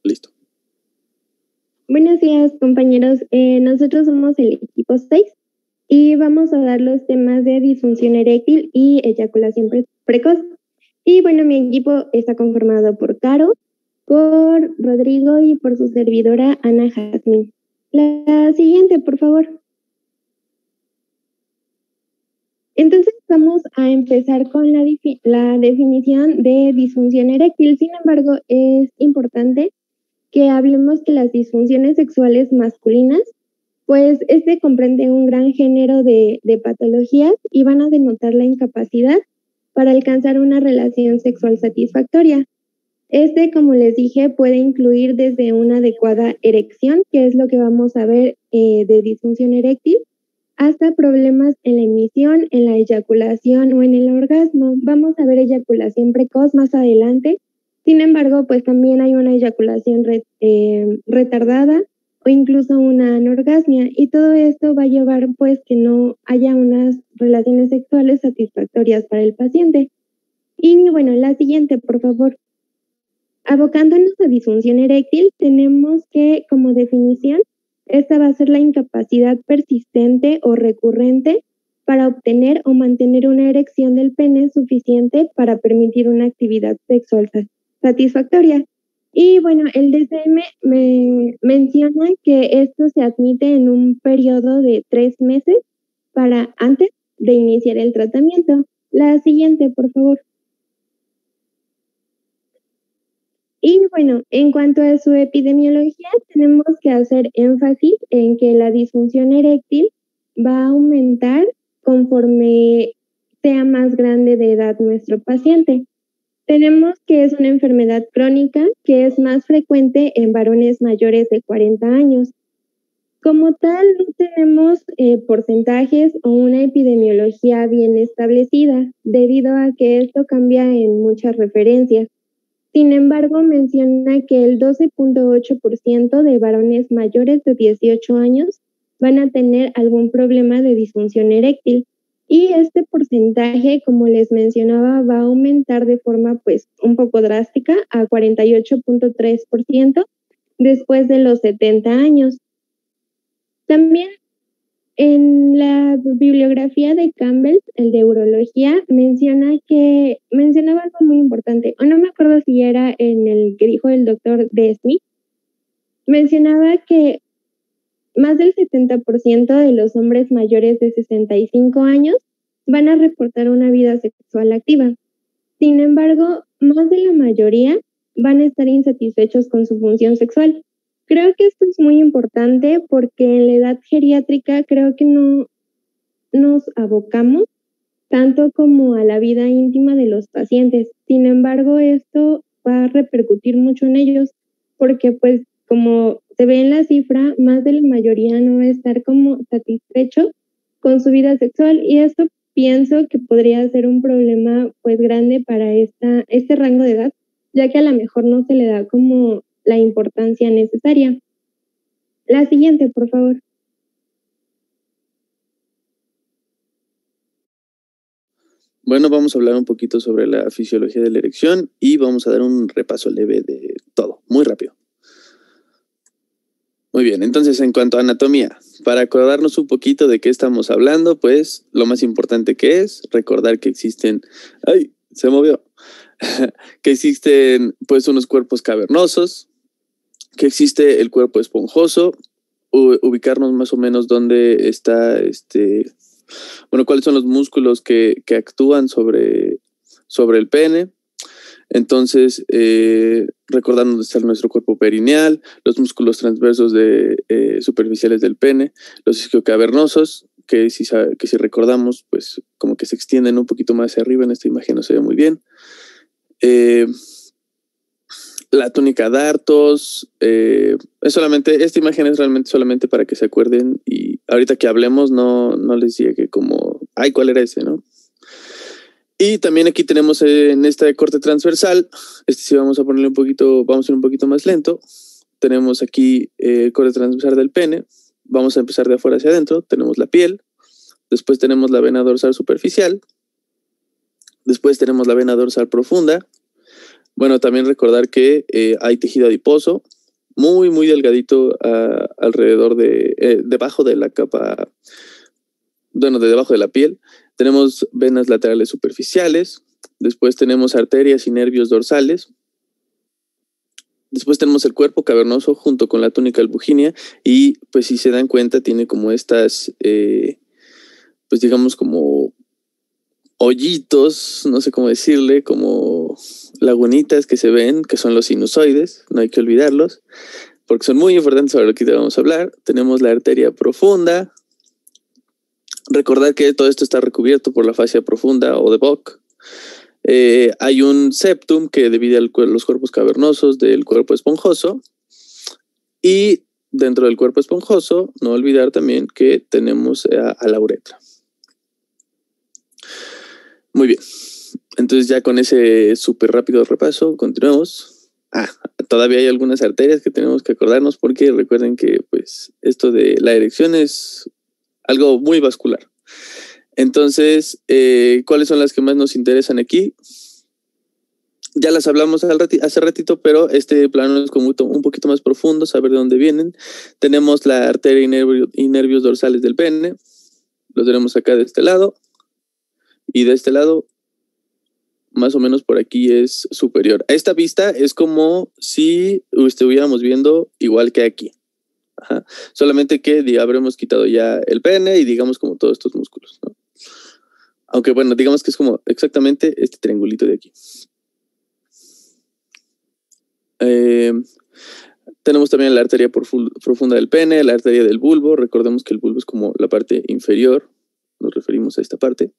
Listo. Buenos días, compañeros. Nosotros somos el equipo 6 y vamos a dar los temas de disfunción eréctil y eyaculación precoz. Y bueno, mi equipo está conformado por Caro, por Rodrigo y por su servidora Ana Jazmín. La siguiente, por favor. Entonces vamos a empezar con la definición de disfunción eréctil. Sin embargo, es importante que hablemos que las disfunciones sexuales masculinas, pues comprende un gran género de patologías y van a denotar la incapacidad para alcanzar una relación sexual satisfactoria. Como les dije, puede incluir desde una adecuada erección, que es lo que vamos a ver de disfunción eréctil, hasta problemas en la emisión, en la eyaculación o en el orgasmo. Vamos a ver eyaculación precoz más adelante. Sin embargo, pues también hay una eyaculación retardada o incluso una anorgasmia, y todo esto va a llevar pues que no haya unas relaciones sexuales satisfactorias para el paciente. Y bueno, la siguiente, por favor. Abocándonos a disfunción eréctil, tenemos que, como definición, esta va a ser la incapacidad persistente o recurrente para obtener o mantener una erección del pene suficiente para permitir una actividad sexual satisfactoria. Y bueno, el DSM me menciona que esto se admite en un periodo de 3 meses para antes de iniciar el tratamiento. La siguiente, por favor. Y bueno, en cuanto a su epidemiología, tenemos que hacer énfasis en que la disfunción eréctil va a aumentar conforme sea más grande de edad nuestro paciente. Tenemos que es una enfermedad crónica que es más frecuente en varones mayores de 40 años. Como tal, no tenemos porcentajes o una epidemiología bien establecida, debido a que esto cambia en muchas referencias. Sin embargo, menciona que el 12.8% de varones mayores de 18 años van a tener algún problema de disfunción eréctil. Y este porcentaje, como les mencionaba, va a aumentar de forma pues un poco drástica a 48.3% después de los 70 años. También en la bibliografía de Campbell, el de urología, mencionaba algo muy importante, o no me acuerdo si era en el que dijo el doctor D. Smith, mencionaba que más del 70% de los hombres mayores de 65 años van a reportar una vida sexual activa. Sin embargo, más de la mayoría van a estar insatisfechos con su función sexual. Creo que esto es muy importante porque en la edad geriátrica creo que no nos abocamos tanto como a la vida íntima de los pacientes. Sin embargo, esto va a repercutir mucho en ellos porque pues como se ve en la cifra, más de la mayoría no va a estar como satisfecho con su vida sexual, y esto pienso que podría ser un problema pues grande para este rango de edad, ya que a lo mejor no se le da como la importancia necesaria. La siguiente, por favor. Bueno, vamos a hablar un poquito sobre la fisiología de la erección y vamos a dar un repaso leve de todo, muy rápido. Muy bien, entonces en cuanto a anatomía, para acordarnos un poquito de qué estamos hablando, pues lo más importante que es recordar que existen... ¡Ay! Se movió. Que existen pues unos cuerpos cavernosos, que existe el cuerpo esponjoso, ubicarnos más o menos dónde está cuáles son los músculos que actúan sobre el pene. Entonces, recordando dónde está nuestro cuerpo perineal, los músculos transversos superficiales del pene, los isquiocavernosos, que si recordamos, pues como que se extienden un poquito más hacia arriba. En esta imagen no se ve muy bien. La túnica dartos, esta imagen es realmente solamente para que se acuerden, y ahorita que hablemos no les llegue como, ay, ¿cuál era ese, no? Y también aquí tenemos en este corte transversal, sí vamos a ir un poquito más lento. Tenemos aquí el corte transversal del pene. Vamos a empezar de afuera hacia adentro. Tenemos la piel, después tenemos la vena dorsal superficial, después tenemos la vena dorsal profunda. Bueno, también recordar que hay tejido adiposo, muy, muy delgadito alrededor debajo de la capa, bueno, debajo de la piel. Tenemos venas laterales superficiales, después tenemos arterias y nervios dorsales, después tenemos el cuerpo cavernoso junto con la túnica albuginea y pues si se dan cuenta tiene como estas, pues digamos como hoyitos, no sé cómo decirle, como lagunitas que se ven, que son los sinusoides, no hay que olvidarlos, porque son muy importantes sobre lo que vamos a hablar. Tenemos la arteria profunda. Recordar que todo esto está recubierto por la fascia profunda o de Bock. Hay un septum que divide los cuerpos cavernosos del cuerpo esponjoso. Y dentro del cuerpo esponjoso, no olvidar también que tenemos a la uretra. Muy bien. Entonces ya con ese súper rápido repaso, continuamos. Todavía hay algunas arterias que tenemos que acordarnos porque recuerden que pues esto de la erección es algo muy vascular. Entonces, ¿cuáles son las que más nos interesan aquí? Ya las hablamos hace ratito, pero este plano es como un poquito más profundo, saber de dónde vienen. Tenemos la arteria y nervios dorsales del pene. Los tenemos acá de este lado. Y de este lado, más o menos por aquí es superior. A esta vista es como si estuviéramos viendo igual que aquí. Ajá. Solamente que habremos quitado ya el pene y digamos como todos estos músculos, ¿no? Aunque bueno, digamos que es como exactamente este triangulito de aquí. Tenemos también la arteria profunda del pene, la arteria del bulbo. Recordemos que el bulbo es como la parte inferior. Nos referimos a esta parte.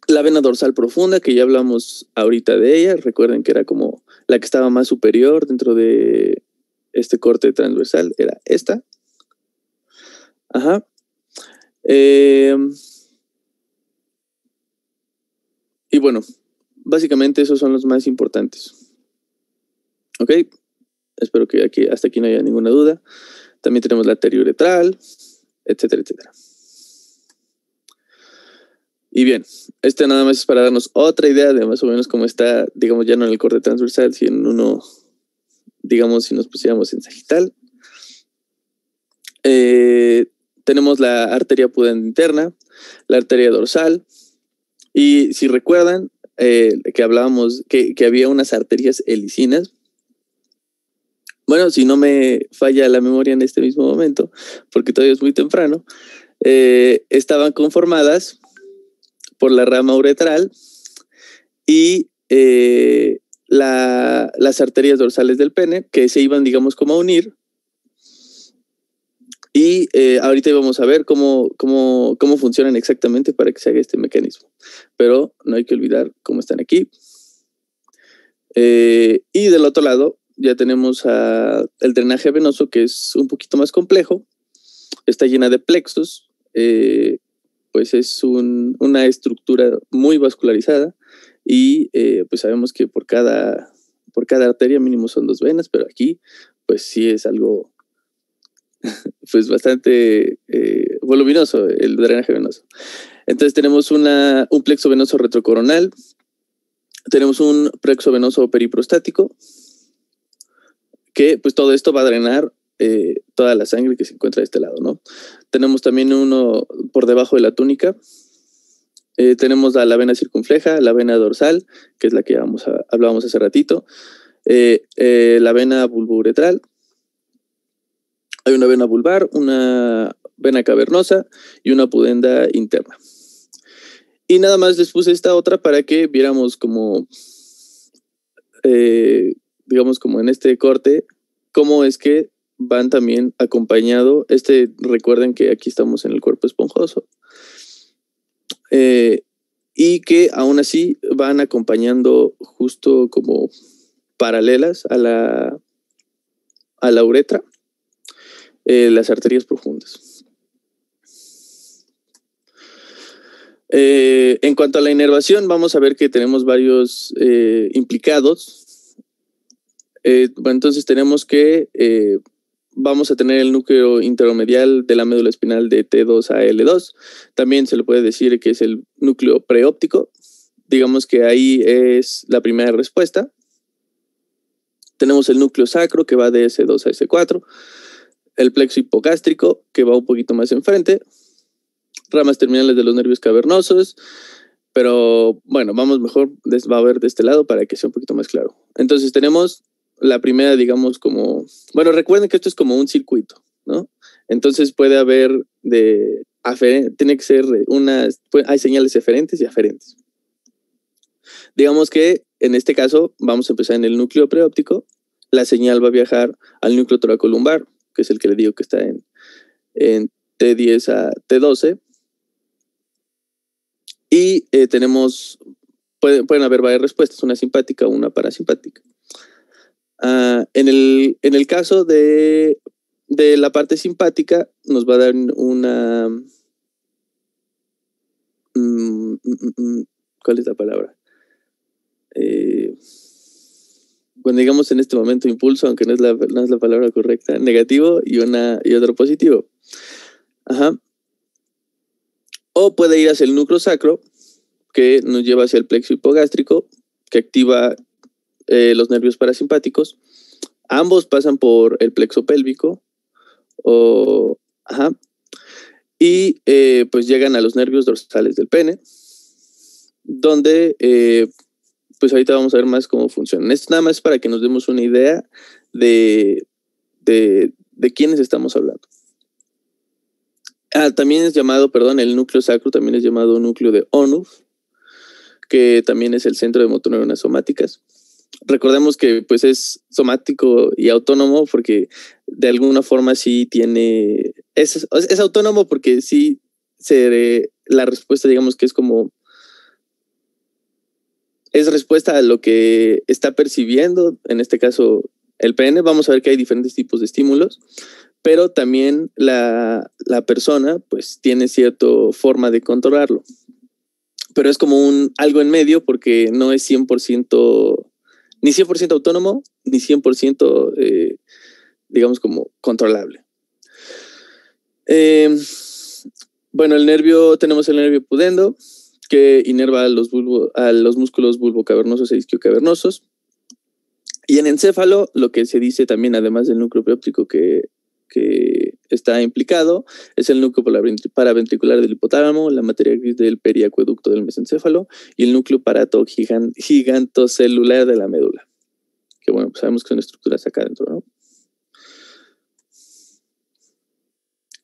La vena dorsal profunda, que ya hablamos ahorita de ella. Recuerden que era como la que estaba más superior dentro de este corte transversal. Era esta. Ajá. Y bueno, básicamente esos son los más importantes. ¿Ok? Espero que hasta aquí no haya ninguna duda. También tenemos la arteria uretral, etcétera, etcétera. Y bien, nada más es para darnos otra idea de más o menos cómo está, digamos, ya no en el corte transversal, sino en uno, digamos, si nos pusiéramos en sagital. Tenemos la arteria pudenda interna, la arteria dorsal, y si recuerdan que hablábamos que había unas arterias helicinas. Bueno, si no me falla la memoria en este mismo momento, porque todavía es muy temprano, estaban conformadas por la rama uretral y las arterias dorsales del pene, que se iban, digamos, como a unir. Y ahorita vamos a ver cómo funcionan exactamente para que se haga este mecanismo. Pero no hay que olvidar cómo están aquí. Y del otro lado ya tenemos el drenaje venoso, que es un poquito más complejo. Está llena de plexos. Pues es una estructura muy vascularizada. Y pues sabemos que por cada arteria mínimo son 2 venas, pero aquí pues sí es algo pues bastante voluminoso el drenaje venoso. Entonces tenemos un plexo venoso retrocoronal, tenemos un plexo venoso periprostático, que pues todo esto va a drenar toda la sangre que se encuentra de este lado, ¿no? Tenemos también uno por debajo de la túnica. Tenemos la vena circunfleja, la vena dorsal, que es la que hablábamos hace ratito, la vena bulbouretral. Hay una vena vulvar, una vena cavernosa y una pudenda interna. Y nada más les puse esta otra para que viéramos como, digamos como en este corte, cómo es que van también acompañado. Recuerden que aquí estamos en el cuerpo esponjoso. Y que aún así van acompañando justo como paralelas a la uretra. Las arterias profundas. En cuanto a la inervación, vamos a ver que tenemos varios implicados. Bueno, entonces tenemos que vamos a tener el núcleo intermedial de la médula espinal de T2 a L2. También se le puede decir que es el núcleo preóptico. Digamos que ahí es la primera respuesta. Tenemos el núcleo sacro, que va de S2 a S4. El plexo hipogástrico, que va un poquito más enfrente. Ramas terminales de los nervios cavernosos. Pero bueno, vamos mejor, va a ver de este lado para que sea un poquito más claro. Entonces tenemos la primera, digamos, como... Bueno, recuerden que esto es como un circuito, ¿no? Entonces puede haber tiene que ser hay señales eferentes y aferentes. Digamos que en este caso vamos a empezar en el núcleo preóptico. La señal va a viajar al núcleo toracolumbar, que es el que le digo que está en T10 a T12. Y pueden haber varias respuestas, una simpática o una parasimpática. En el caso de la parte simpática, nos va a dar una... ¿cuál es la palabra? Cuando digamos en este momento impulso, aunque no es la palabra correcta, negativo y otro positivo. Ajá. O puede ir hacia el núcleo sacro, que nos lleva hacia el plexo hipogástrico, que activa los nervios parasimpáticos. Ambos pasan por el plexo pélvico. Y pues llegan a los nervios dorsales del pene, donde pues ahorita vamos a ver más cómo funcionan. Esto nada más para que nos demos una idea de quiénes estamos hablando. También es llamado, el núcleo sacro también es llamado núcleo de Onuf, que también es el centro de motoneuronas somáticas. Recordemos que pues es somático y autónomo porque de alguna forma sí tiene... Es autónomo porque sí la respuesta, digamos que es como... Es respuesta a lo que está percibiendo, en este caso el pene. Vamos a ver que hay diferentes tipos de estímulos, pero también la persona pues tiene cierta forma de controlarlo. Pero es como algo en medio porque no es 100%, ni 100% autónomo, ni 100% digamos como controlable. Bueno, tenemos el nervio pudendo, que inerva a los músculos bulbocavernosos e isquiocavernosos. Y en encéfalo, lo que se dice también, además del núcleo preóptico que está implicado, es el núcleo paraventricular del hipotálamo, la materia gris del periacueducto del mesencéfalo y el núcleo parato gigantocelular de la médula. Que bueno, pues sabemos que son estructuras acá adentro, ¿no?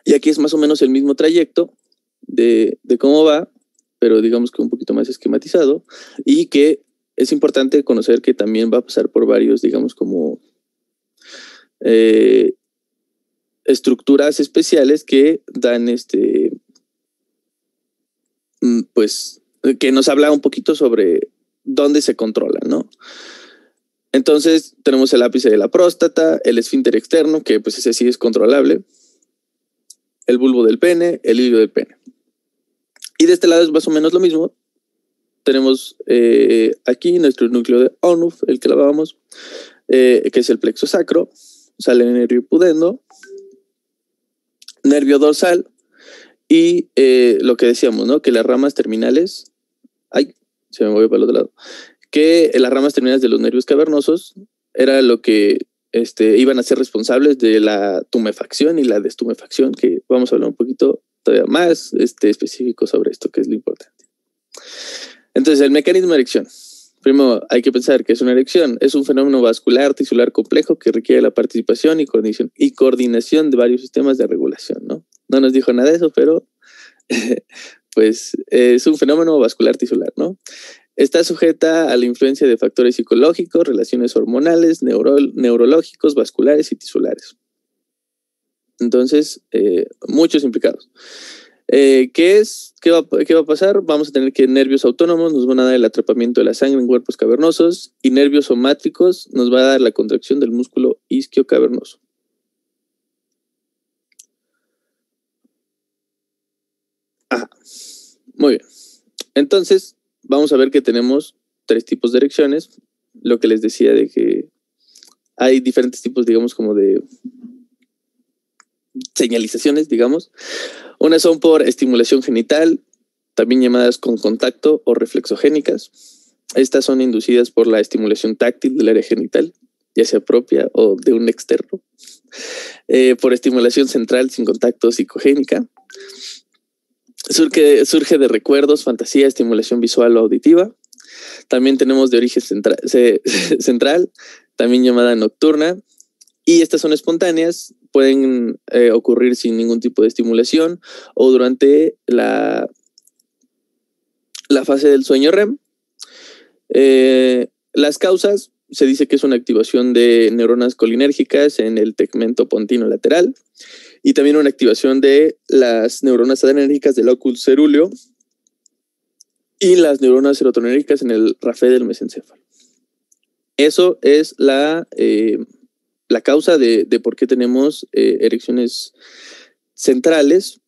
Y aquí es más o menos el mismo trayecto de cómo va, pero digamos que un poquito más esquematizado, y que es importante conocer que también va a pasar por varios, digamos, como estructuras especiales que dan pues, que nos habla un poquito sobre dónde se controla, ¿no? Entonces, tenemos el ápice de la próstata, el esfínter externo, que pues ese sí es controlable, el bulbo del pene, el hilio del pene. Y de este lado es más o menos lo mismo. Tenemos aquí nuestro núcleo de Onuf, el que lavábamos, que es el plexo sacro, sale el nervio pudendo, nervio dorsal y lo que decíamos, ¿no? Que las ramas terminales, se me movió para el otro lado, que las ramas terminales de los nervios cavernosos era lo que iban a ser responsables de la tumefacción y la destumefacción, que vamos a hablar un poquito todavía más específico sobre esto, que es lo importante. Entonces, el mecanismo de erección. Primero, hay que pensar que es una erección. Es un fenómeno vascular tisular complejo que requiere la participación y coordinación de varios sistemas de regulación, ¿no? No nos dijo nada de eso, pero pues es un fenómeno vascular tisular, ¿no? Está sujeta a la influencia de factores psicológicos, relaciones hormonales, neurológicos, vasculares y tisulares. Entonces, muchos implicados. ¿Qué va a pasar? Vamos a tener que nervios autónomos nos van a dar el atrapamiento de la sangre en cuerpos cavernosos y nervios somáticos nos va a dar la contracción del músculo isquiocavernoso. Muy bien. Entonces, vamos a ver que tenemos 3 tipos de erecciones. Lo que les decía de que hay diferentes tipos, digamos, como de señalizaciones, digamos. Unas son por estimulación genital, también llamadas con contacto o reflexogénicas. Estas son inducidas por la estimulación táctil del área genital ya sea propia o de un externo, por estimulación central sin contacto psicogénica. Surge de recuerdos, fantasía, estimulación visual o auditiva. También tenemos de origen central, también llamada nocturna. Y estas son espontáneas, pueden ocurrir sin ningún tipo de estimulación o durante la fase del sueño REM. Las causas, se dice que es una activación de neuronas colinérgicas en el tegmento pontino lateral y también una activación de las neuronas adrenérgicas del óculo cerúleo y las neuronas serotoninérgicas en el rafe del mesencéfalo. Eso es la causa de por qué tenemos erecciones centrales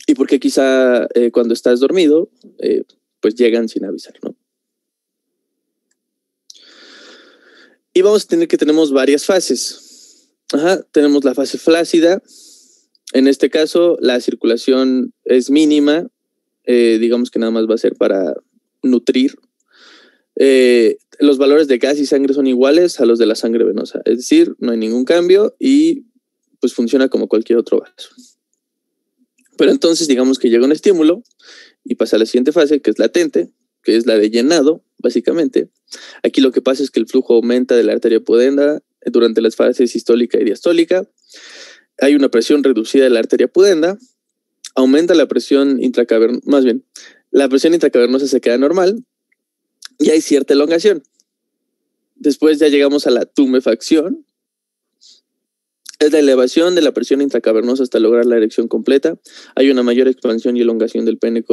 y por qué quizá cuando estás dormido pues llegan sin avisar, ¿no? Y vamos a tener que tenemos varias fases. Tenemos la fase flácida. En este caso, la circulación es mínima. Digamos que nada más va a ser para nutrir. Los valores de gas y sangre son iguales a los de la sangre venosa. Es decir, no hay ningún cambio y pues funciona como cualquier otro vaso. Pero entonces digamos que llega un estímulo y pasa a la siguiente fase, que es latente, que es la de llenado, básicamente. Aquí lo que pasa es que el flujo aumenta de la arteria pudenda durante las fases sistólica y diastólica. Hay una presión reducida de la arteria pudenda. Aumenta la presión intracavernosa, más bien, la presión intracavernosa se queda normal y hay cierta elongación. Después ya llegamos a la tumefacción. Es la elevación de la presión intracavernosa hasta lograr la erección completa. Hay una mayor expansión y elongación del pene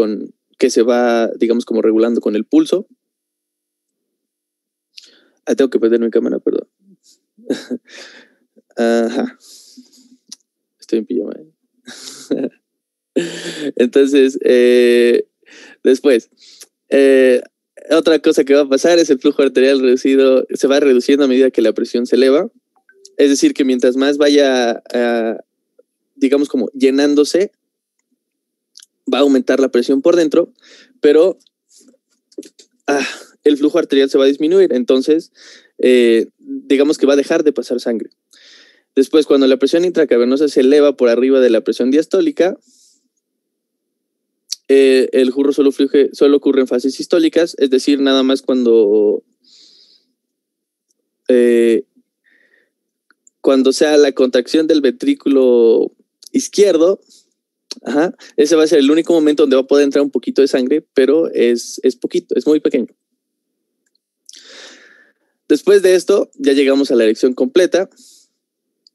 que se va, digamos, como regulando con el pulso. Tengo que prender mi cámara, perdón. Ajá. Estoy en pijama. Entonces, después, otra cosa que va a pasar es el flujo arterial reducido, se va reduciendo a medida que la presión se eleva. Es decir, que mientras más vaya, digamos, como llenándose, va a aumentar la presión por dentro, pero el flujo arterial se va a disminuir. Entonces, digamos que va a dejar de pasar sangre. Después, cuando la presión intracavernosa se eleva por arriba de la presión diastólica, el jurro solo ocurre en fases sistólicas, es decir, nada más cuando sea la contracción del ventrículo izquierdo, ese va a ser el único momento donde va a poder entrar un poquito de sangre, pero es poquito, es muy pequeño. Después de esto, ya llegamos a la erección completa,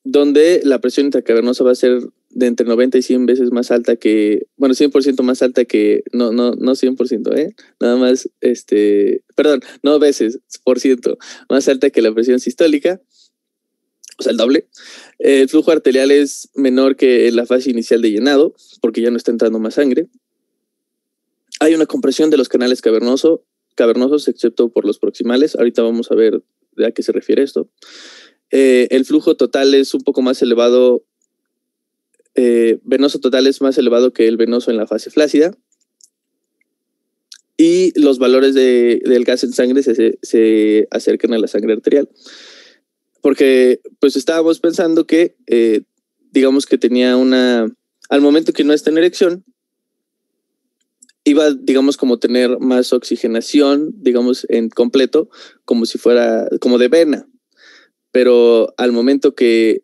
donde la presión intracavernosa va a ser de entre 90 y 100 veces más alta que, bueno, 100% más alta que, no 100%, nada más, perdón, no veces, por ciento, más alta que la presión sistólica, o sea, el doble. El flujo arterial es menor que en la fase inicial de llenado, porque ya no está entrando más sangre. Hay una compresión de los canales cavernosos, excepto por los proximales. Ahorita vamos a ver a qué se refiere esto. El flujo total es un poco más elevado, venoso total es más elevado que el venoso en la fase flácida. Y los valores del gas en sangre se acercan a la sangre arterial. Porque pues estábamos pensando que, digamos que tenía al momento que no está en erección, iba, digamos, como tener más oxigenación, digamos, en completo, como si fuera, como de vena. Pero al momento que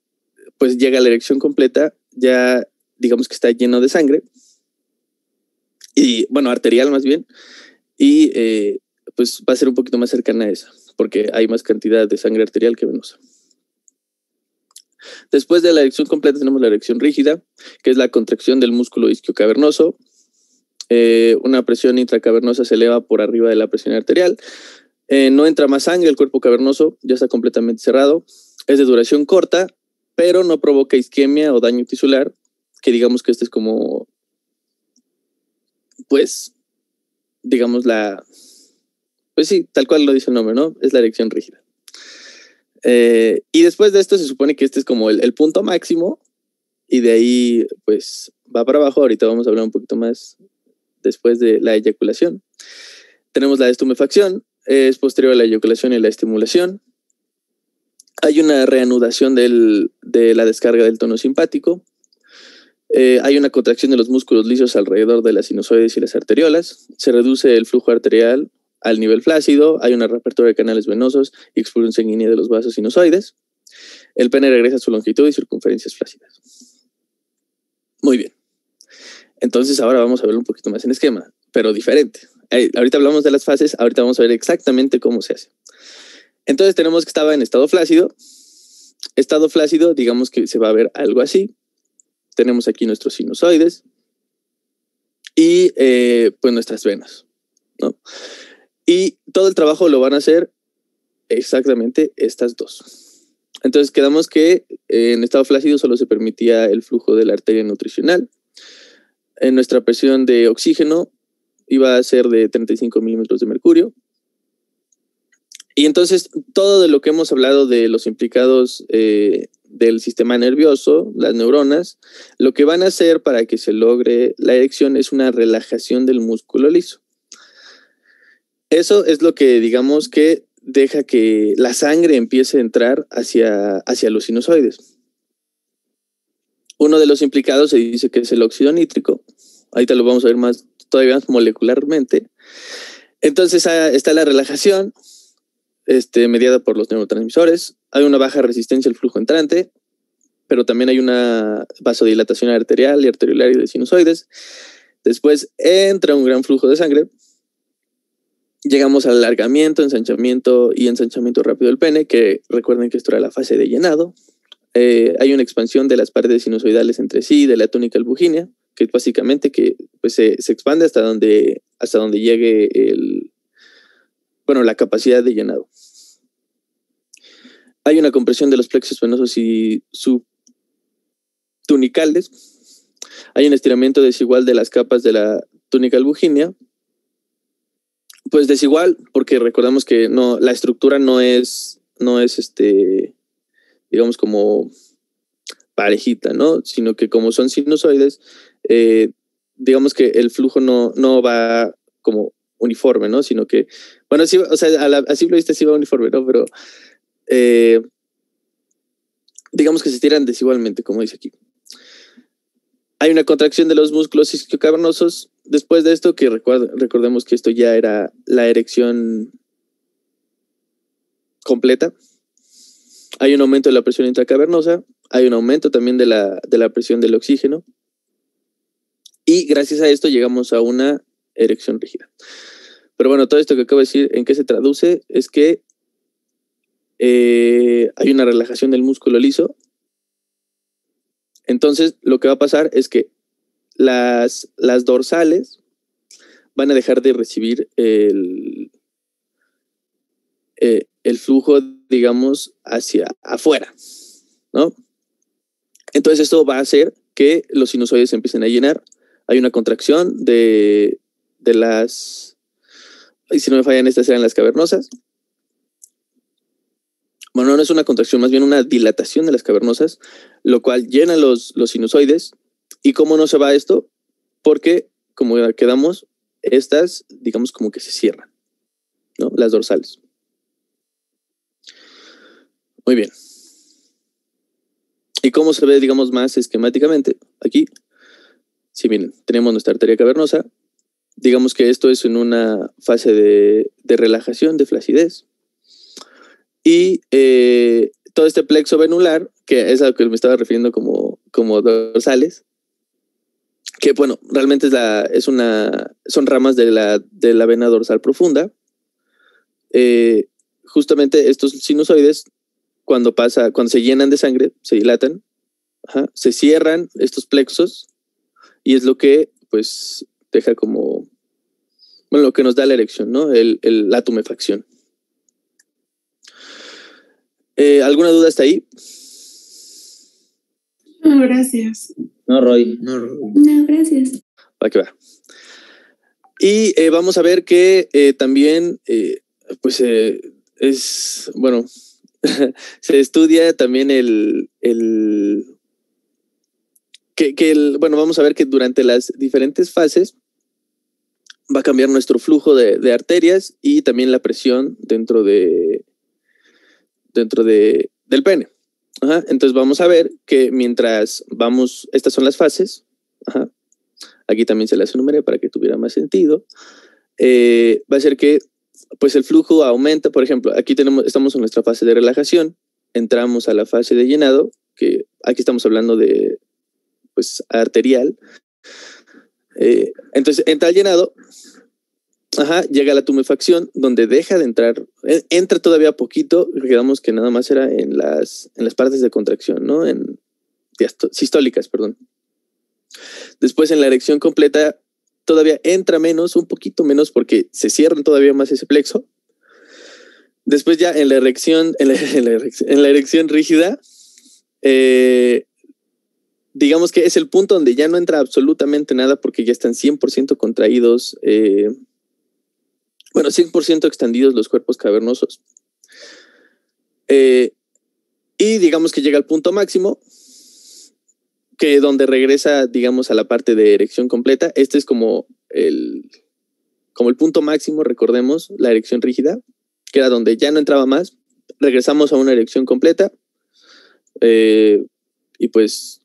pues llega la erección completa, ya digamos que está lleno de sangre, y bueno, arterial más bien, y pues va a ser un poquito más cercana a esa, porque hay más cantidad de sangre arterial que venosa. Después de la erección completa tenemos la erección rígida, que es la contracción del músculo isquiocavernoso. Una presión intracavernosa se eleva por arriba de la presión arterial. No entra más sangre, el cuerpo cavernoso ya está completamente cerrado. Es de duración corta, pero no provoca isquemia o daño tisular, que digamos que este es como, pues, digamos pues sí, tal cual lo dice el nombre, ¿no? Es la erección rígida. Y después de esto se supone que este es como el punto máximo, y de ahí pues va para abajo. Ahorita vamos a hablar un poquito más después de la eyaculación. Tenemos la estumefacción, es posterior a la eyaculación y la estimulación. Hay una reanudación de la descarga del tono simpático. Hay una contracción de los músculos lisos alrededor de las sinusoides y las arteriolas. Se reduce el flujo arterial al nivel flácido. Hay una reapertura de canales venosos y expulsión sanguínea de los vasos sinusoides. El pene regresa a su longitud y circunferencias flácidas. Muy bien. Entonces ahora vamos a ver un poquito más en esquema, pero diferente. Ahorita hablamos de las fases, ahorita vamos a ver exactamente cómo se hace. Entonces tenemos que estaba en estado flácido. Estado flácido, digamos que se va a ver algo así. Tenemos aquí nuestros sinusoides y pues nuestras venas, ¿no? Y todo el trabajo lo van a hacer exactamente estas dos. Entonces quedamos que en estado flácido solo se permitía el flujo de la arteria nutricional. En nuestra presión de oxígeno iba a ser de 35 milímetros de mercurio. Y entonces todo de lo que hemos hablado de los implicados del sistema nervioso, las neuronas, lo que van a hacer para que se logre la erección es una relajación del músculo liso. Eso es lo que digamos que deja que la sangre empiece a entrar hacia los sinusoides. Uno de los implicados se dice que es el óxido nítrico. Ahorita lo vamos a ver más todavía más molecularmente. Entonces está la relajación mediada por los neurotransmisores. Hay una baja resistencia al flujo entrante, pero también hay una vasodilatación arterial y arteriolar y de sinusoides. Después entra un gran flujo de sangre. Llegamos al alargamiento, ensanchamiento y ensanchamiento rápido del pene, que recuerden que esto era la fase de llenado. Hay una expansión de las paredes sinusoidales entre sí, de la túnica albugínea, que básicamente que pues, se expande hasta donde llegue la capacidad de llenado. Hay una compresión de los plexos venosos y subtunicales. Hay un estiramiento desigual de las capas de la túnica albugínea. Pues desigual, porque recordamos que la estructura no es digamos como parejita, ¿no? Sino que como son sinusoides, digamos que el flujo no va como uniforme, ¿no? Sino que, bueno, sí, o sea, a simple vista sí va uniforme, ¿no? Pero digamos que se estiran desigualmente, como dice aquí. Hay una contracción de los músculos isquiocavernosos. Después de esto, que recordemos que esto ya era la erección completa. Hay un aumento de la presión intracavernosa. Hay un aumento también de la presión del oxígeno. Y gracias a esto llegamos a una erección rígida. Pero bueno, todo esto que acabo de decir, ¿en qué se traduce? Es que hay una relajación del músculo liso. Entonces, lo que va a pasar es que las dorsales van a dejar de recibir el flujo, digamos, hacia afuera, ¿no? Entonces, esto va a hacer que los sinusoides se empiecen a llenar. Hay una contracción de las... Y si no me fallan, estas eran las cavernosas. Bueno, no es una contracción, más bien una dilatación de las cavernosas, lo cual llena los sinusoides. ¿Y cómo no se va esto? Porque, como quedamos, estas, digamos, como que se cierran, ¿no? Las dorsales. Muy bien. ¿Y cómo se ve, digamos, más esquemáticamente? Aquí, sí, miren, tenemos nuestra arteria cavernosa. Digamos que esto es en una fase de relajación, de flacidez. Y todo este plexo venular, que es a lo que me estaba refiriendo como dorsales, que bueno, realmente son ramas de la vena dorsal profunda. Justamente estos sinusoides, cuando se llenan de sangre, se dilatan, se cierran estos plexos, y es lo que pues deja como, bueno, lo que nos da la erección, ¿no? La tumefacción. ¿Alguna duda hasta ahí? No, gracias. No, Roy. No, gracias. Va que va. Y vamos a ver que también, pues es, bueno, se estudia también bueno, vamos a ver que durante las diferentes fases va a cambiar nuestro flujo de arterias y también la presión dentro de del pene. Ajá. Entonces vamos a ver que mientras vamos, estas son las fases. Ajá. Aquí también se las enumeré para que tuviera más sentido. Va a ser que pues el flujo aumenta. Por ejemplo, aquí estamos en nuestra fase de relajación, entramos a la fase de llenado, que aquí estamos hablando de pues arterial. Entonces entra el llenado, llega la tumefacción, donde deja de entrar, entra todavía poquito, quedamos que nada más era en las partes de contracción, ¿no? En sistólicas, perdón. Después en la erección completa todavía entra menos, un poquito menos, porque se cierra todavía más ese plexo. Después ya en la erección, en la erección rígida, digamos que es el punto donde ya no entra absolutamente nada porque ya están 100% contraídos, 100% extendidos los cuerpos cavernosos. Y digamos que llega al punto máximo, que donde regresa, digamos, a la parte de erección completa. Este es como el punto máximo, recordemos, la erección rígida, que era donde ya no entraba más. Regresamos a una erección completa, y pues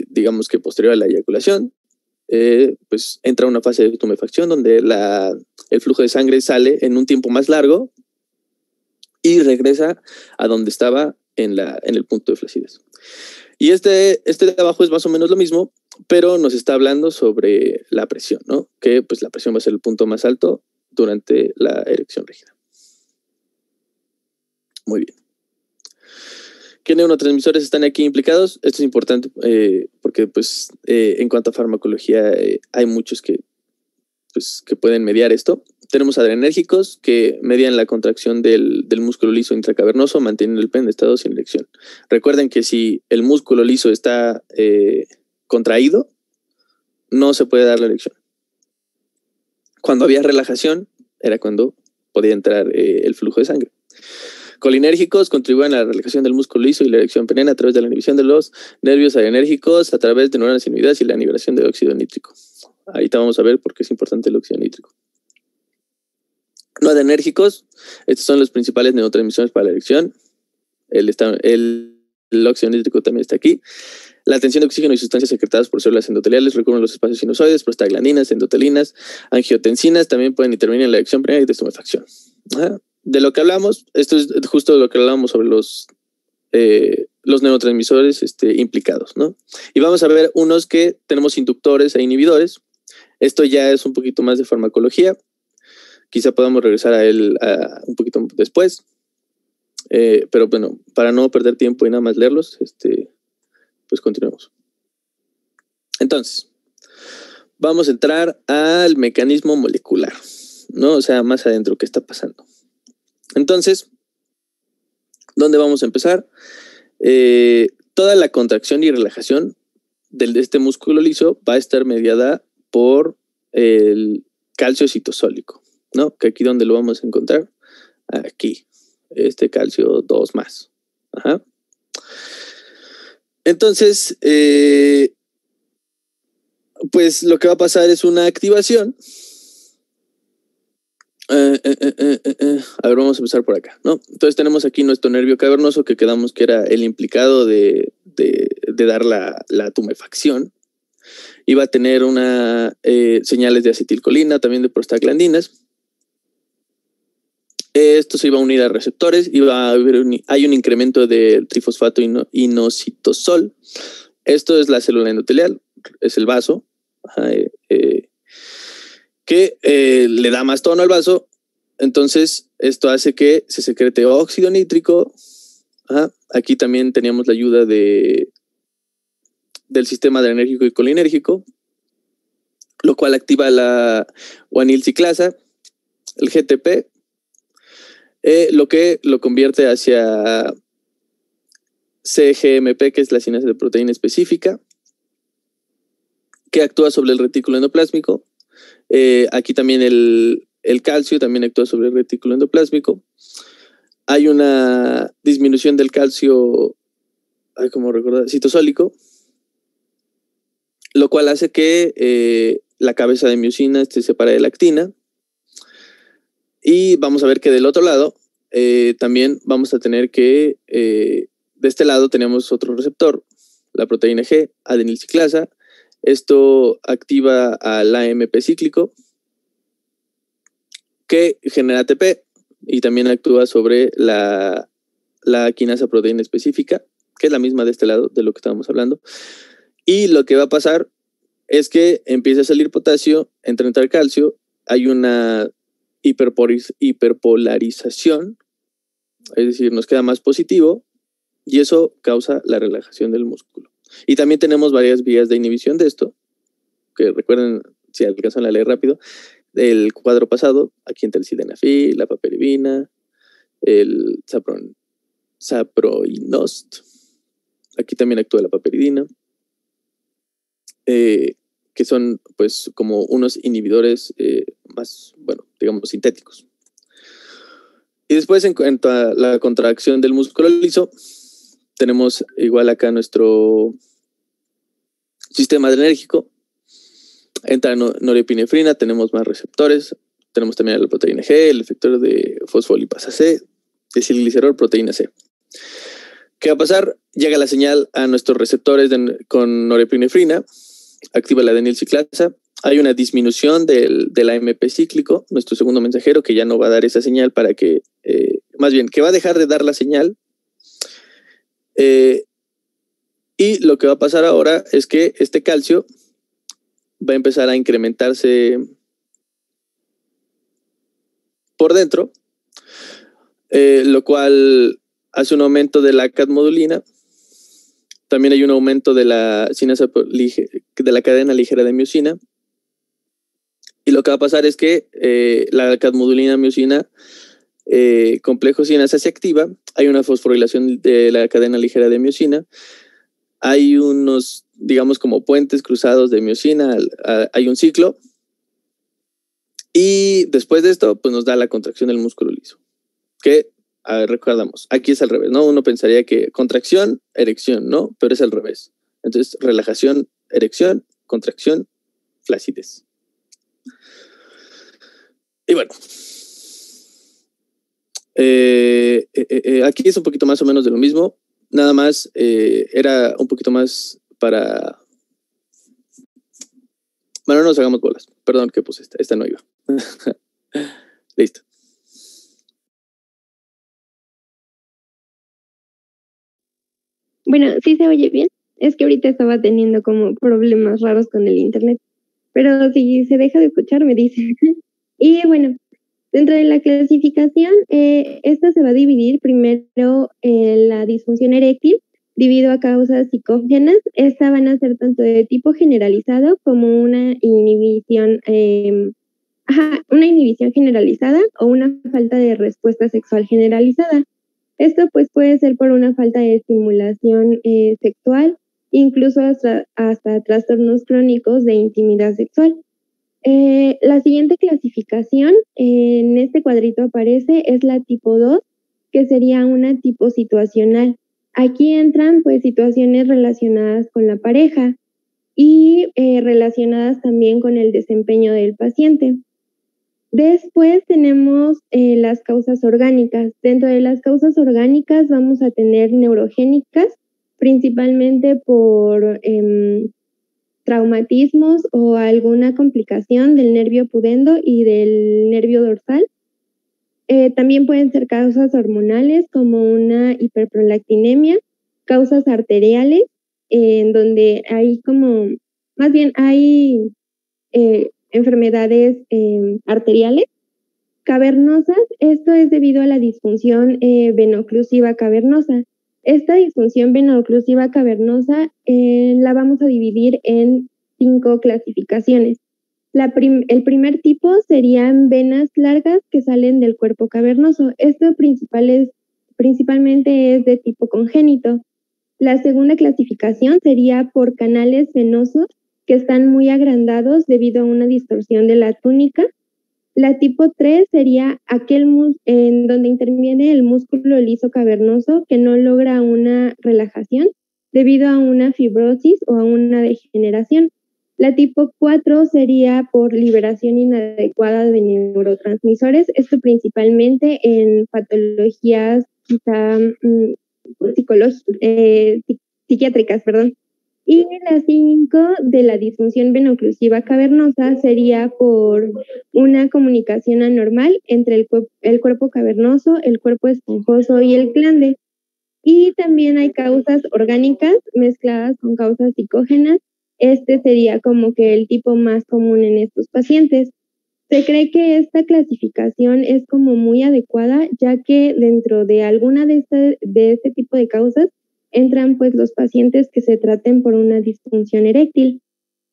digamos que posterior a la eyaculación, pues entra una fase de tumefacción donde el flujo de sangre sale en un tiempo más largo y regresa a donde estaba en el punto de flacidez. Y este de abajo es más o menos lo mismo, pero nos está hablando sobre la presión, ¿no? Que pues la presión va a ser el punto más alto durante la erección rígida. Muy bien. ¿Qué neurotransmisores están aquí implicados? Esto es importante porque pues en cuanto a farmacología hay muchos que pueden mediar esto. Tenemos adrenérgicos que median la contracción del músculo liso intracavernoso, manteniendo el pene en estado sin erección. Recuerden que si el músculo liso está contraído, no se puede dar la erección. Cuando había relajación, era cuando podía entrar el flujo de sangre. Colinérgicos contribuyen a la relajación del músculo liso y la erección peniana a través de la inhibición de los nervios adrenérgicos, a través de neuronas inhibidas y la inhibición de óxido nítrico. Ahorita vamos a ver por qué es importante el óxido nítrico. No adrenérgicos, estos son los principales neurotransmisores para la erección. El óxido nítrico también está aquí. La tensión de oxígeno y sustancias secretadas por células endoteliales recurren a los espacios sinusoides, prostaglandinas, endotelinas, angiotensinas también pueden intervenir en la erección primaria y destumefacción. De lo que hablamos, esto es justo lo que hablábamos sobre los neurotransmisores implicados, ¿no? Y vamos a ver unos que tenemos inductores e inhibidores. Esto ya es un poquito más de farmacología. Quizá podamos regresar a él un poquito después. Pero bueno, para no perder tiempo y nada más leerlos, pues continuemos. Entonces, vamos a entrar al mecanismo molecular, ¿no? O sea, más adentro, ¿qué está pasando? Entonces, ¿dónde vamos a empezar? Toda la contracción y relajación de este músculo liso va a estar mediada por el calcio citosólico, ¿no? Que aquí donde lo vamos a encontrar, aquí, este calcio 2 más. Entonces, pues lo que va a pasar es una activación. A ver, vamos a empezar por acá, ¿no? Entonces tenemos aquí nuestro nervio cavernoso que quedamos que era el implicado de dar la tumefacción. Iba a tener señales de acetilcolina, también de prostaglandinas. Esto se iba a unir a receptores, hay un incremento del trifosfato inositosol. Esto es la célula endotelial, es el vaso, que le da más tono al vaso. Entonces esto hace que se secrete óxido nítrico. Aquí también teníamos la ayuda del sistema adrenérgico y colinérgico, lo cual activa la guanilciclasa, el GTP, lo que lo convierte hacia CGMP, que es la cinasa de proteína específica, que actúa sobre el retículo endoplásmico. Aquí también el calcio también actúa sobre el retículo endoplásmico. Hay una disminución del calcio, ¿cómo recordar? Citosólico, lo cual hace que la cabeza de miosina se separe de la actina. Y vamos a ver que del otro lado también vamos a tener que de este lado tenemos otro receptor, la proteína G, adenilciclasa. Esto activa al AMP cíclico que genera ATP y también actúa sobre la quinasa proteína específica, que es la misma de este lado de lo que estábamos hablando. Y lo que va a pasar es que empieza a salir potasio, entra a entrar calcio, hay una hiperpolarización, es decir, nos queda más positivo y eso causa la relajación del músculo. Y también tenemos varias vías de inhibición de esto, que recuerden, si alcanzan a leer rápido, del cuadro pasado, aquí entra el sildenafil, la paperibina, el saproinost, aquí también actúa la paperidina, que son pues como unos inhibidores más, bueno, digamos sintéticos. Y después en cuanto a la contracción del músculo liso, tenemos igual acá nuestro sistema adrenérgico, entra norepinefrina, tenemos más receptores, tenemos también la proteína G, el efector de fosfolipasa C, desilglicerol, proteína C. ¿Qué va a pasar? Llega la señal a nuestros receptores con norepinefrina, activa la adenilciclasa, hay una disminución del AMP cíclico, nuestro segundo mensajero, que ya no va a dar esa señal para que, más bien, que va a dejar de dar la señal. Y lo que va a pasar ahora es que este calcio va a empezar a incrementarse por dentro, lo cual hace un aumento de la cadmodulina. También hay un aumento de la cadena ligera de miosina. Y lo que va a pasar es que la cadmodulina miosina complejo sinasa se activa, hay una fosforilación de la cadena ligera de miosina, hay unos, digamos, como puentes cruzados de miosina, hay un ciclo, y después de esto, pues nos da la contracción del músculo liso, que, a ver, recordamos, aquí es al revés, ¿no? Uno pensaría que contracción, erección, ¿no? Pero es al revés. Entonces, relajación, erección, contracción, flacidez. Y bueno, aquí es un poquito más o menos de lo mismo, nada más era un poquito más para... Bueno, no nos hagamos bolas, perdón que puse esta no iba. Listo. Bueno, sí se oye bien. Es que ahorita estaba teniendo como problemas raros con el internet. Pero si se deja de escuchar, me dicen. Y bueno, dentro de la clasificación, esta se va a dividir primero en la disfunción eréctil, debido a causas psicógenas. Esta van a ser tanto de tipo generalizado como una inhibición, una inhibición generalizada o una falta de respuesta sexual generalizada. Esto pues puede ser por una falta de estimulación sexual, incluso hasta trastornos crónicos de intimidad sexual. La siguiente clasificación en este cuadrito aparece es la tipo 2, que sería una tipo situacional. Aquí entran pues situaciones relacionadas con la pareja y relacionadas también con el desempeño del paciente. Después tenemos las causas orgánicas. Dentro de las causas orgánicas vamos a tener neurogénicas, principalmente por traumatismos o alguna complicación del nervio pudendo y del nervio dorsal. También pueden ser causas hormonales como una hiperprolactinemia, causas arteriales, en donde hay como, más bien hay enfermedades arteriales. Cavernosas, esto es debido a la disfunción veno-oclusiva cavernosa. Esta disfunción veno-oclusiva cavernosa la vamos a dividir en 5 clasificaciones. El primer tipo serían venas largas que salen del cuerpo cavernoso. Esto principalmente es de tipo congénito. La segunda clasificación sería por canales venosos que están muy agrandados debido a una distorsión de la túnica. La tipo 3 sería aquel en donde interviene el músculo liso cavernoso que no logra una relajación debido a una fibrosis o a una degeneración. La tipo 4 sería por liberación inadecuada de neurotransmisores, esto principalmente en patologías quizá psiquiátricas, perdón. Y la 5 de la disfunción veno-oclusiva cavernosa sería por una comunicación anormal entre el cuerpo cavernoso, el cuerpo esponjoso y el glande. Y también hay causas orgánicas mezcladas con causas psicógenas. Este sería como que el tipo más común en estos pacientes. Se cree que esta clasificación es como muy adecuada, ya que dentro de alguna de este tipo de causas entran pues los pacientes que se traten por una disfunción eréctil.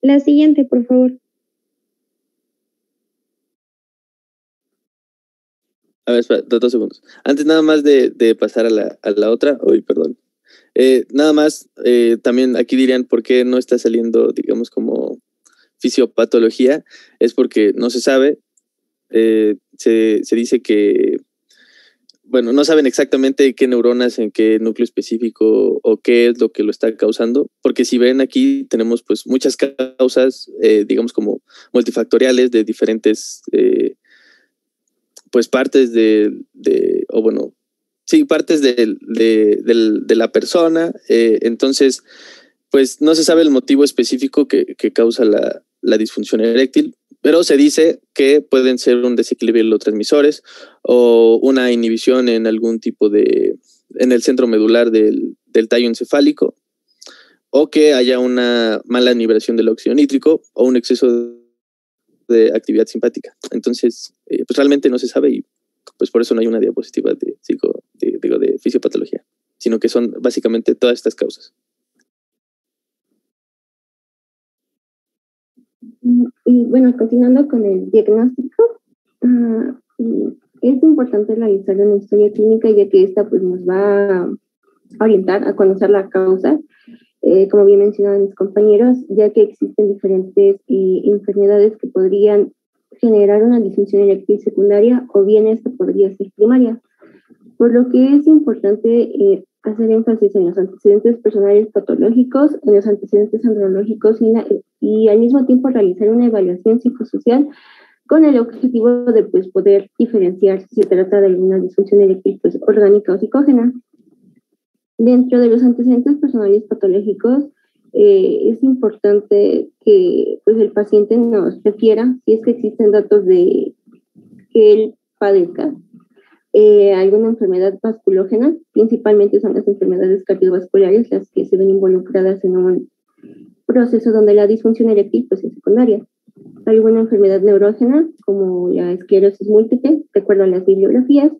La siguiente, por favor. A ver, espera, 2 segundos. Antes nada más de pasar a la otra, perdón. Nada más, también aquí dirían por qué no está saliendo, digamos, como fisiopatología. Es porque no se sabe. Se dice que, bueno, no saben exactamente qué neuronas, en qué núcleo específico o qué es lo que lo está causando, porque si ven aquí tenemos pues muchas causas, digamos como multifactoriales de diferentes pues partes partes de la persona, entonces pues no se sabe el motivo específico que causa la disfunción eréctil, pero se dice que pueden ser un desequilibrio de neurotransmisores o una inhibición en algún tipo en el centro medular del tallo encefálico, o que haya una mala nivelación del óxido nítrico o un exceso de actividad simpática. Entonces, pues realmente no se sabe y pues por eso no hay una diapositiva de fisiopatología, sino que son básicamente todas estas causas. Y bueno, continuando con el diagnóstico, es importante realizar una historia clínica, ya que esta pues nos va a orientar a conocer la causa, como bien mencionaban mis compañeros, ya que existen diferentes enfermedades que podrían generar una disfunción eréctil secundaria o bien esta podría ser primaria. Por lo que es importante hacer énfasis en los antecedentes personales patológicos, en los antecedentes andrológicos y al mismo tiempo realizar una evaluación psicosocial con el objetivo de pues, poder diferenciar si se trata de alguna disfunción eréctil pues, orgánica o psicógena. Dentro de los antecedentes personales patológicos, es importante que pues, el paciente nos refiera si es que existen datos de que él padezca alguna enfermedad vasculógena, principalmente son las enfermedades cardiovasculares las que se ven involucradas en un proceso donde la disfunción eréctil pues, es secundaria. Alguna enfermedad neurógena, como la esclerosis múltiple, de acuerdo a las bibliografías,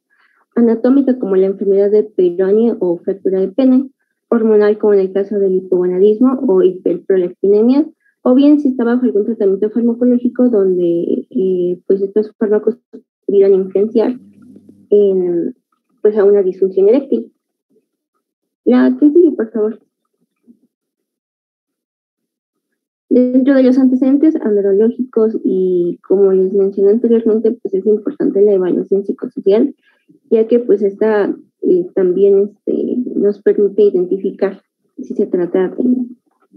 anatómica, como la enfermedad de Peyronie o fractura de pene, hormonal, como en el caso del hipogonadismo o hiperprolactinemia, o bien si está bajo algún tratamiento farmacológico donde pues estos fármacos pudieran influenciar pues a una disfunción eréctil. La que sigue, por favor. Dentro de los antecedentes andrológicos y como les mencioné anteriormente, pues es importante la evaluación psicosocial, ya que pues esta también nos permite identificar si se trata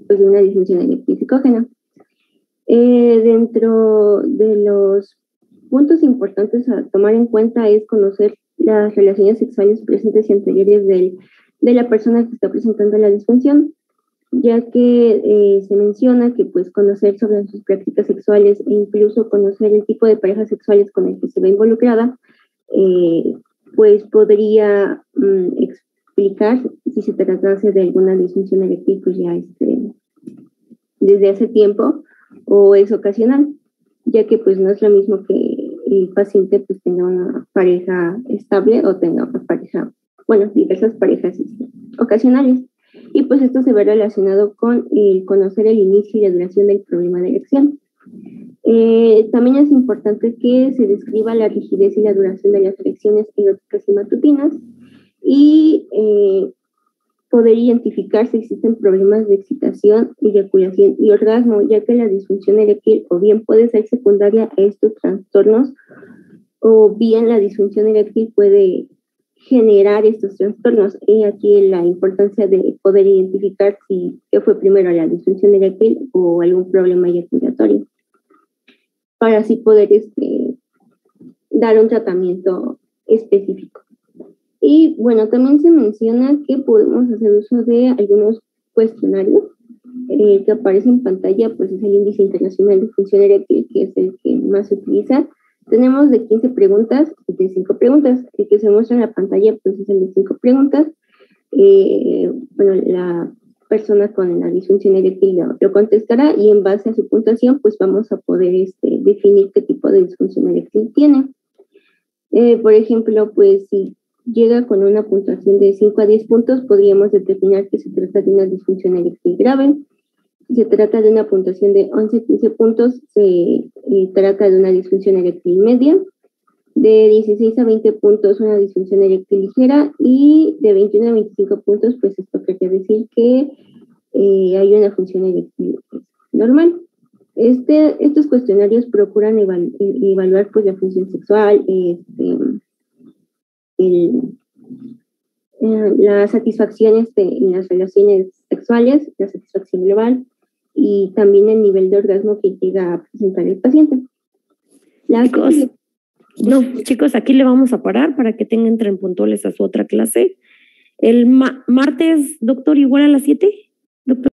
pues, de una disfunción eréctil psicógena. Dentro de los puntos importantes a tomar en cuenta es conocer las relaciones sexuales presentes y anteriores de la persona que está presentando la disfunción, ya que se menciona que pues conocer sobre sus prácticas sexuales e incluso conocer el tipo de parejas sexuales con el que se ve involucrada, pues podría explicar si se tratase de alguna disfunción eréctil pues ya desde hace tiempo o es ocasional, ya que pues no es lo mismo que el paciente pues tenga una pareja estable o tenga una pareja, bueno, diversas parejas ocasionales. Y pues esto se ve relacionado con el conocer el inicio y la duración del problema de erección. También es importante que se describa la rigidez y la duración de las erecciones eróticas y matutinas y poder identificar si existen problemas de excitación, eyaculación y orgasmo, ya que la disfunción eréctil o bien puede ser secundaria a estos trastornos o bien la disfunción eréctil puede generar estos trastornos. Y aquí la importancia de poder identificar si fue primero la disfunción eréctil o algún problema eyaculatorio, para así poder dar un tratamiento específico. Y bueno, también se menciona que podemos hacer uso de algunos cuestionarios. Que aparece en pantalla, pues es el índice internacional de función eréctil, que es el que más se utiliza. Tenemos de 15 preguntas y de 5 preguntas. El que se muestra en la pantalla, pues es el de 5 preguntas. Bueno, la persona con la disfunción eréctil lo contestará y en base a su puntuación, pues vamos a poder definir qué tipo de disfunción eréctil tiene. Por ejemplo, pues si llega con una puntuación de 5 a 10 puntos, podríamos determinar que se trata de una disfunción eréctil grave. Si se trata de una puntuación de 11 a 15 puntos, se trata de una disfunción eréctil media. De 16 a 20 puntos, una disfunción eréctil ligera. Y de 21 a 25 puntos, pues esto quiere decir que hay una función eréctil normal. Estos cuestionarios procuran evaluar pues, la función sexual, la satisfacción en las relaciones sexuales, la satisfacción global y también el nivel de orgasmo que llega a presentar el paciente. Chicos, aquí le vamos a parar para que entren puntuales a su otra clase. El martes, doctor, igual a las 7. Doctor.